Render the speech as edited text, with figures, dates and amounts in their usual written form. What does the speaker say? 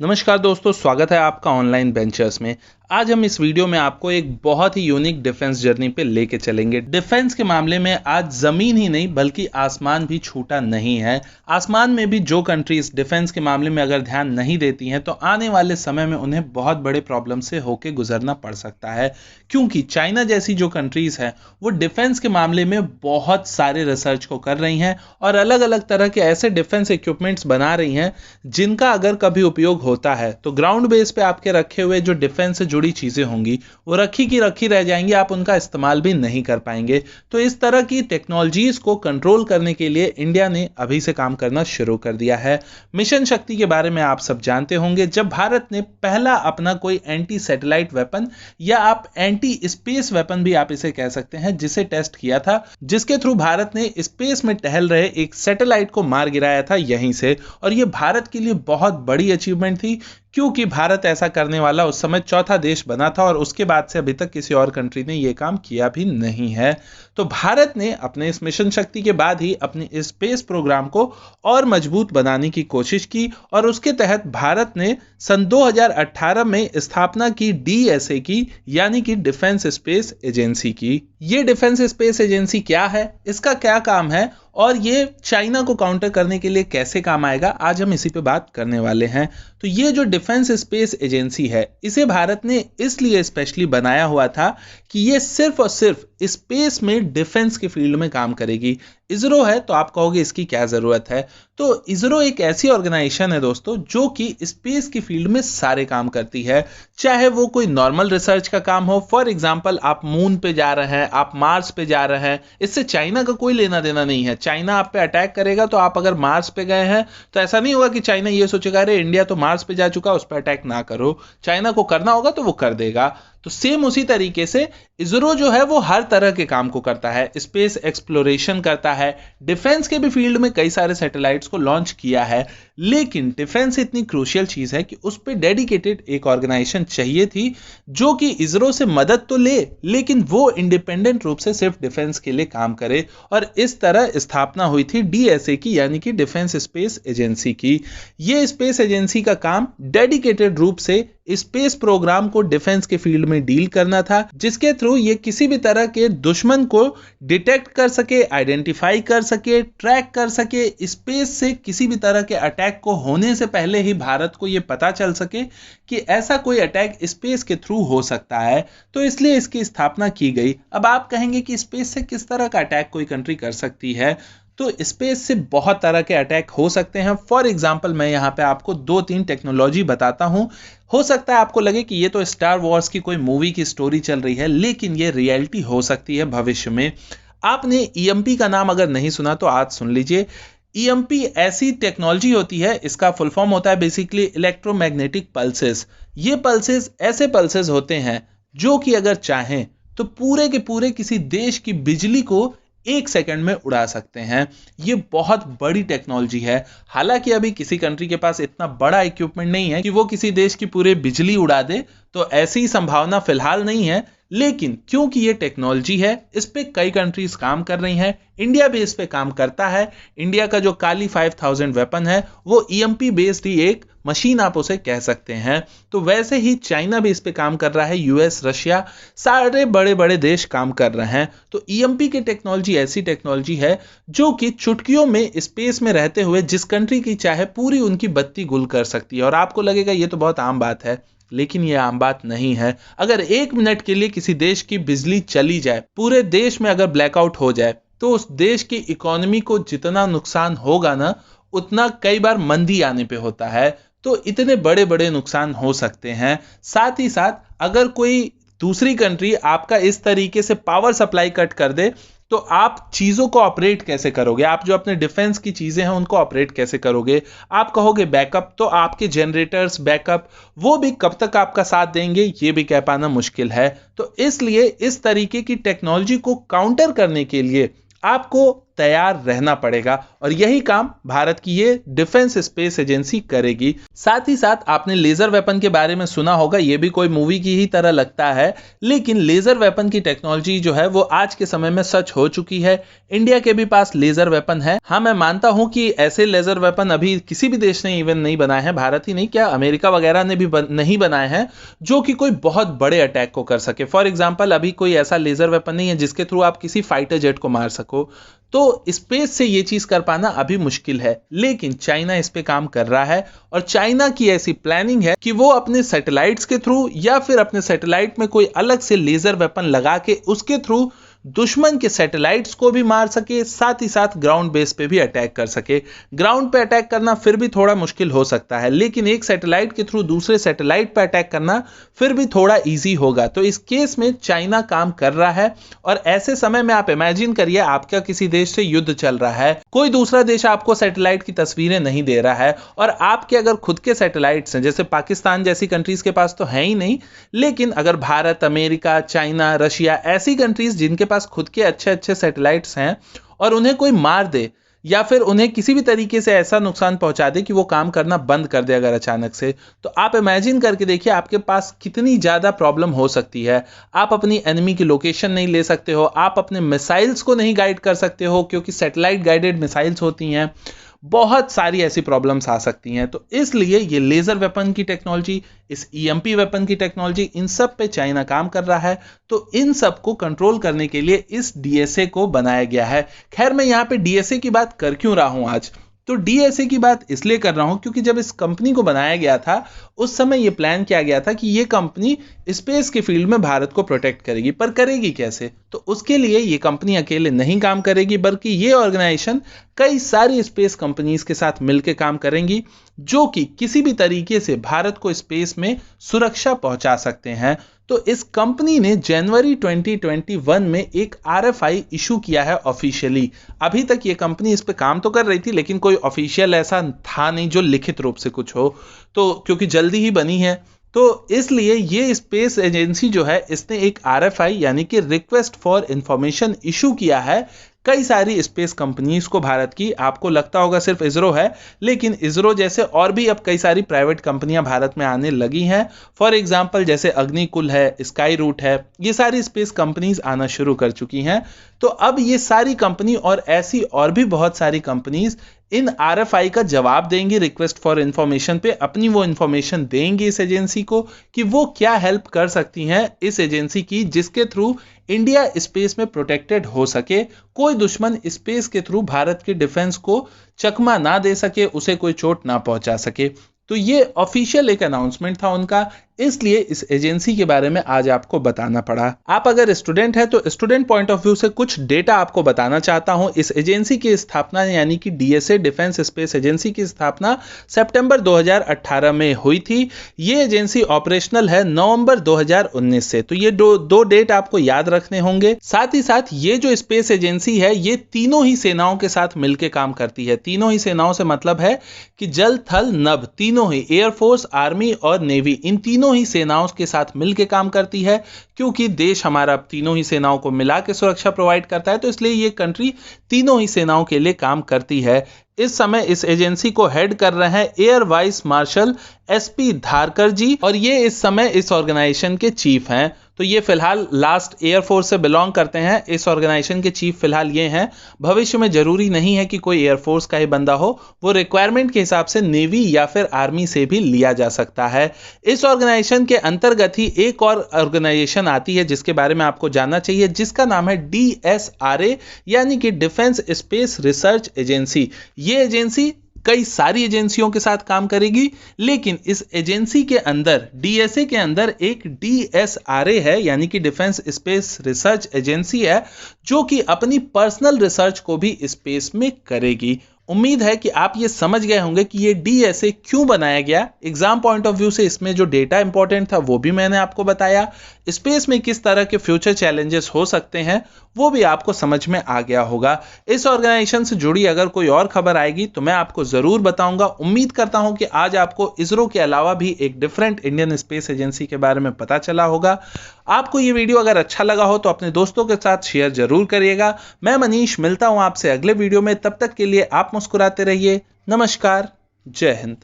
नमस्कार दोस्तों, स्वागत है आपका ऑनलाइन वेंचर्स में। आज हम इस वीडियो में आपको एक बहुत ही यूनिक डिफेंस जर्नी पे लेके चलेंगे। डिफेंस के मामले में आज जमीन ही नहीं बल्कि आसमान भी छूटा नहीं है। आसमान में भी जो कंट्रीज डिफेंस के मामले में अगर ध्यान नहीं देती हैं तो आने वाले समय में उन्हें बहुत बड़े प्रॉब्लम से होके गुजरना पड़ सकता है, क्योंकि चाइना जैसी जो कंट्रीज हैं वो डिफेंस के मामले में बहुत सारे रिसर्च को कर रही हैं और अलग अलग तरह के ऐसे डिफेंस इक्विपमेंट्स बना रही हैं जिनका अगर कभी उपयोग होता है तो ग्राउंड बेस पे आपके रखे हुए जो डिफेंस से जुड़ी चीजें होंगी वो रखी की रखी रह जाएंगी, आप उनका इस्तेमाल भी नहीं कर पाएंगे। तो इस तरह की टेक्नोलॉजीज को कंट्रोल करने के लिए इंडिया ने अभी से काम करना शुरू कर दिया है। मिशन शक्ति के बारे में आप सब जानते होंगे, जब भारत ने पहला अपना कोई एंटी सैटेलाइट वेपन या आप एंटी स्पेस वेपन भी आप इसे कह सकते हैं जिसे टेस्ट किया था, जिसके थ्रू भारत ने स्पेस में टहल रहे एक सैटेलाइट को मार गिराया था यहीं से। और ये भारत के लिए बहुत बड़ी अचीवमेंट थी, क्योंकि भारत ऐसा करने वाला उस समय चौथा देश बना था और उसके बाद से अभी तक किसी और कंट्री ने यह काम किया भी नहीं है। तो भारत ने अपने इस मिशन शक्ति के बाद ही अपने स्पेस प्रोग्राम को और मजबूत बनाने की कोशिश की और उसके तहत भारत ने सन 2018 में स्थापना की डीएसए की, यानी कि डिफेंस स्पेस एजेंसी की। ये डिफेंस स्पेस एजेंसी क्या है, इसका क्या काम है और ये चाइना को काउंटर करने के लिए कैसे काम आएगा, आज हम इसी पे बात करने वाले हैं। तो ये जो डिफेंस स्पेस एजेंसी है इसे भारत ने इसलिए स्पेशली बनाया हुआ था कि ये सिर्फ और सिर्फ स्पेस में डिफेंस के फील्ड में काम करेगी। इसरो है तो आप कहोगे इसकी क्या जरूरत है, तो इसरो एक ऐसी ऑर्गेनाइजेशन है दोस्तों जो कि स्पेस की फील्ड में सारे काम करती है, चाहे वो कोई नॉर्मल रिसर्च का काम हो। फॉर एग्जांपल आप मून पे जा रहे हैं, आप मार्स पे जा रहे हैं, इससे चाइना का कोई लेना देना नहीं है। चाइना आप पे अटैक करेगा तो आप अगर मार्स पे गए हैं तो ऐसा नहीं होगा कि चाइना ये सोचेगा अरे इंडिया तो मार्स पे जा चुका, उस पर अटैक ना करो। चाइना को करना होगा तो वो कर देगा। तो सेम उसी तरीके से इसरो जो है वो हर तरह के काम को करता है, स्पेस एक्सप्लोरेशन करता है, डिफेंस के भी फील्ड में कई सारे सैटेलाइट्स को लॉन्च किया है। लेकिन डिफेंस इतनी क्रूशियल चीज है कि उस पर डेडिकेटेड एक ऑर्गेनाइजेशन चाहिए थी जो कि इसरो से मदद तो ले लेकिन वो इंडिपेंडेंट रूप से सिर्फ डिफेंस के लिए काम करे। और इस तरह स्थापना हुई थी डीएसए की, यानी कि डिफेंस स्पेस एजेंसी की। ये स्पेस एजेंसी का काम डेडिकेटेड रूप से स्पेस प्रोग्राम को डिफेंस के फील्ड में डील करना था, जिसके थ्रू ये किसी भी तरह के दुश्मन को डिटेक्ट कर सके, आइडेंटिफाई कर सके, ट्रैक कर सके। स्पेस से किसी भी तरह के अटैक को होने से पहले ही भारत को यह पता चल सके कि ऐसा कोई अटैक स्पेस के थ्रू हो सकता है, तो इसलिए इसकी स्थापना की गई। अब आप कहेंगे कि स्पेस से किस तरह का अटैक कोई कंट्री कर सकती है, तो स्पेस से बहुत तरह के अटैक हो सकते हैं। फॉर एग्जांपल मैं यहाँ पे आपको 2-3 टेक्नोलॉजी बताता हूँ। हो सकता है आपको लगे कि ये तो स्टार वॉर्स की कोई मूवी की स्टोरी चल रही है, लेकिन ये रियलिटी हो सकती है भविष्य में। आपने ईएमपी का नाम अगर नहीं सुना तो आज सुन लीजिए। ईएमपी ऐसी टेक्नोलॉजी होती है, इसका फुल फॉर्म होता है बेसिकली इलेक्ट्रोमैग्नेटिक पल्सेस। ये पल्सेस ऐसे पल्सेस होते हैं जो कि अगर चाहें तो पूरे के पूरे किसी देश की बिजली को 1 सेकंड में उड़ा सकते हैं। ये बहुत बड़ी टेक्नोलॉजी है। हालांकि अभी किसी कंट्री के पास इतना बड़ा इक्विपमेंट नहीं है कि वो किसी देश की पूरे बिजली उड़ा दे, तो ऐसी संभावना फिलहाल नहीं है। लेकिन क्योंकि ये टेक्नोलॉजी है, इस पे कई कंट्रीज काम कर रही हैं, इंडिया भी इस पे काम करता है। इंडिया का जो काली 5000 वेपन है वो ईएमपी बेस्ड ही एक मशीन आप उसे कह सकते हैं। तो वैसे ही चाइना भी इस पे काम कर रहा है, यूएस, रशिया, सारे बड़े बड़े देश काम कर रहे हैं। तो ईएमपी की टेक्नोलॉजी ऐसी टेक्नोलॉजी है जो कि चुटकियों में स्पेस में रहते हुए जिस कंट्री की चाहे पूरी उनकी बत्ती गुल कर सकती है। और आपको लगेगा ये तो बहुत आम बात है, लेकिन यह आम बात नहीं है। अगर 1 मिनट के लिए किसी देश की बिजली चली जाए, पूरे देश में अगर ब्लैकआउट हो जाए, तो उस देश की इकोनॉमी को जितना नुकसान होगा ना, उतना कई बार मंदी आने पे होता है। तो इतने बड़े बड़े नुकसान हो सकते हैं। साथ ही साथ अगर कोई दूसरी कंट्री आपका इस तरीके से पावर सप्लाई कट कर दे, तो आप चीजों को ऑपरेट कैसे करोगे? आप जो अपने डिफेंस की चीजें हैं उनको ऑपरेट कैसे करोगे? आप कहोगे बैकअप, तो आपके जनरेटर्स बैकअप वो भी कब तक आपका साथ देंगे, ये भी कह पाना मुश्किल है। तो इसलिए इस तरीके की टेक्नोलॉजी को काउंटर करने के लिए आपको तैयार रहना पड़ेगा और यही काम भारत की ये डिफेंस स्पेस एजेंसी करेगी। साथ ही साथ आपने लेजर वेपन के बारे में सुना होगा, ये भी कोई मूवी की ही तरह लगता है, लेकिन लेजर वेपन की टेक्नोलॉजी जो है वो आज के समय में सच हो चुकी है। इंडिया के भी पास लेजर वेपन है। हाँ, मैं मानता हूं कि ऐसे लेजर वेपन अभी किसी भी देश ने इवन नहीं बनाए हैं, भारत ही नहीं क्या अमेरिका वगैरह ने भी नहीं बनाए हैं, जो कि कोई बहुत बड़े अटैक को कर सके। फॉर एग्जांपल अभी कोई ऐसा लेजर वेपन नहीं है जिसके थ्रू आप किसी फाइटर जेट को मार सको, तो स्पेस से ये चीज कर पाना अभी मुश्किल है। लेकिन चाइना इस पे काम कर रहा है और चाइना की ऐसी प्लानिंग है कि वो अपने सैटेलाइट्स के थ्रू या फिर अपने सैटेलाइट में कोई अलग से लेजर वेपन लगा के उसके थ्रू दुश्मन के सैटेलाइट्स को भी मार सके, साथ ही साथ ग्राउंड बेस पे भी अटैक कर सके। ग्राउंड पे अटैक करना फिर भी थोड़ा मुश्किल हो सकता है, लेकिन एक सैटेलाइट के थ्रू दूसरे सैटेलाइट पे अटैक करना फिर भी थोड़ा इजी होगा। तो इस केस में चाइना काम कर रहा है और ऐसे समय में आप इमेजिन करिए आपका किसी देश से युद्ध चल रहा है, कोई दूसरा देश आपको सैटेलाइट की तस्वीरें नहीं दे रहा है और आपके अगर खुद के सैटेलाइट्स हैं, जैसे पाकिस्तान जैसी कंट्रीज के पास तो है ही नहीं, लेकिन अगर भारत, अमेरिका, चाइना, रशिया ऐसी कंट्रीज जिनके पास खुद के अच्छे अच्छे सैटेलाइट्स हैं और उन्हें कोई मार दे या फिर उन्हें किसी भी तरीके से ऐसा नुकसान पहुंचा दे कि वो काम करना बंद कर दे अगर अचानक से, तो आप इमेजिन करके देखिए आपके पास कितनी ज्यादा प्रॉब्लम हो सकती है। आप अपनी एनिमी की लोकेशन नहीं ले सकते हो, आप अपने मिसाइल्स को नहीं गाइड कर सकते हो क्योंकि सैटेलाइट गाइडेड मिसाइल्स होती हैं, बहुत सारी ऐसी प्रॉब्लम्स आ सकती हैं। तो इसलिए ये लेजर वेपन की टेक्नोलॉजी, इस ईएमपी वेपन की टेक्नोलॉजी, इन सब पे चाइना काम कर रहा है। तो इन सब को कंट्रोल करने के लिए इस डीएसए को बनाया गया है। खैर, मैं यहाँ पे डीएसए की बात कर क्यों रहा हूं आज, तो डीएसए की बात इसलिए कर रहा हूं क्योंकि जब इस कंपनी को बनाया गया था उस समय यह प्लान किया गया था कि यह कंपनी स्पेस के फील्ड में भारत को प्रोटेक्ट करेगी। पर करेगी कैसे? तो उसके लिए यह कंपनी अकेले नहीं काम करेगी, बल्कि यह ऑर्गेनाइजेशन कई सारी स्पेस कंपनीज के साथ मिलकर काम करेंगी जो कि किसी भी तरीके से भारत को स्पेस में सुरक्षा पहुंचा सकते हैं। तो इस कंपनी ने जनवरी 2021 में एक आरएफआई इशू किया है ऑफिशियली। अभी तक ये कंपनी इस पे काम तो कर रही थी, लेकिन कोई ऑफिशियल ऐसा था नहीं जो लिखित रूप से कुछ हो, तो क्योंकि जल्दी ही बनी है, तो इसलिए ये स्पेस एजेंसी जो है इसने एक आरएफआई यानी कि रिक्वेस्ट फॉर इंफॉर्मेशन इशू किया है कई सारी स्पेस कंपनीज को भारत की। आपको लगता होगा सिर्फ इसरो है, लेकिन इसरो जैसे और भी अब कई सारी प्राइवेट कंपनियां भारत में आने लगी हैं। फॉर एग्जांपल जैसे अग्निकुल है, स्काई रूट है, ये सारी स्पेस कंपनीज आना शुरू कर चुकी हैं। तो अब ये सारी कंपनी और ऐसी और भी बहुत सारी कंपनीज इन आरएफआई का जवाब देंगी रिक्वेस्ट फॉर इंफॉर्मेशन पे, अपनी वो इंफॉर्मेशन देंगी इस एजेंसी को कि वो क्या हेल्प कर सकती हैं इस एजेंसी की, जिसके थ्रू इंडिया स्पेस में प्रोटेक्टेड हो सके, कोई दुश्मन स्पेस के थ्रू भारत के डिफेंस को चकमा ना दे सके, उसे कोई चोट ना पहुंचा सके। तो ये ऑफिशियल एक अनाउंसमेंट था उनका, इसलिए इस एजेंसी के बारे में आज आपको बताना पड़ा। आप अगर स्टूडेंट है तो स्टूडेंट पॉइंट ऑफ व्यू से कुछ डेटा आपको बताना चाहता हूं। इस एजेंसी की स्थापना यानी कि डीएसए डिफेंस स्पेस एजेंसी की स्थापना सितंबर 2018 में हुई थी। ये एजेंसी ऑपरेशनल है नवंबर 2019 से। तो ये दो डेट आपको याद रखने होंगे। साथ ही साथ ये जो स्पेस एजेंसी है ये तीनों ही सेनाओं के साथ मिलकर काम करती है। तीनों ही सेनाओं से मतलब है कि जल, थल, नभ, तीनों ही, एयरफोर्स, आर्मी और नेवी, इन तीनों ही सेनाओं के साथ मिलकर काम करती है। क्योंकि देश हमारा तीनों ही सेनाओं को मिला के सुरक्षा प्रोवाइड करता है, तो इसलिए ये कंट्री तीनों ही सेनाओं के लिए काम करती है। इस समय इस एजेंसी को हेड कर रहे हैं air vice marshal SP Dharkar ji, और ये इस समय इस ऑर्गेनाइजेशन के चीफ हैं। तो ये फिलहाल लास्ट एयरफोर्स से बिलोंग करते हैं। इस ऑर्गेनाइजेशन के चीफ फिलहाल ये हैं। भविष्य में जरूरी नहीं है कि कोई एयरफोर्स का ही बंदा हो, वो रिक्वायरमेंट के हिसाब से नेवी या फिर आर्मी से भी लिया जा सकता है। इस ऑर्गेनाइजेशन के अंतर्गत ही एक और ऑर्गेनाइजेशन आती है जिसके बारे में आपको जानना चाहिए, जिसका नाम है डीएसआरए यानी कि डिफेंस स्पेस रिसर्च एजेंसी। ये एजेंसी कई सारी एजेंसियों के साथ काम करेगी, लेकिन इस एजेंसी के अंदर, डीएसए के अंदर, एक डीएसआरए है यानी कि डिफेंस स्पेस रिसर्च एजेंसी है, जो कि अपनी पर्सनल रिसर्च को भी स्पेस में करेगी। उम्मीद है कि आप ये समझ गए होंगे कि ये डीएसए क्यों बनाया गया। एग्जाम पॉइंट ऑफ व्यू से इसमें जो डेटा इंपॉर्टेंट था वो भी मैंने आपको बताया। स्पेस में किस तरह के फ्यूचर चैलेंजेस हो सकते हैं वो भी आपको समझ में आ गया होगा। इस ऑर्गेनाइजेशन से जुड़ी अगर कोई और खबर आएगी तो मैं आपको जरूर बताऊंगा। उम्मीद करता हूं कि आज आपको इसरो के अलावा भी एक डिफरेंट इंडियन स्पेस एजेंसी के बारे में पता चला होगा। आपको ये वीडियो अगर अच्छा लगा हो तो अपने दोस्तों के साथ शेयर जरूर करिएगा। मैं मनीष मिलता हूं आपसे अगले वीडियो में, तब तक के लिए आप मुस्कुराते रहिए। नमस्कार, जय हिंद।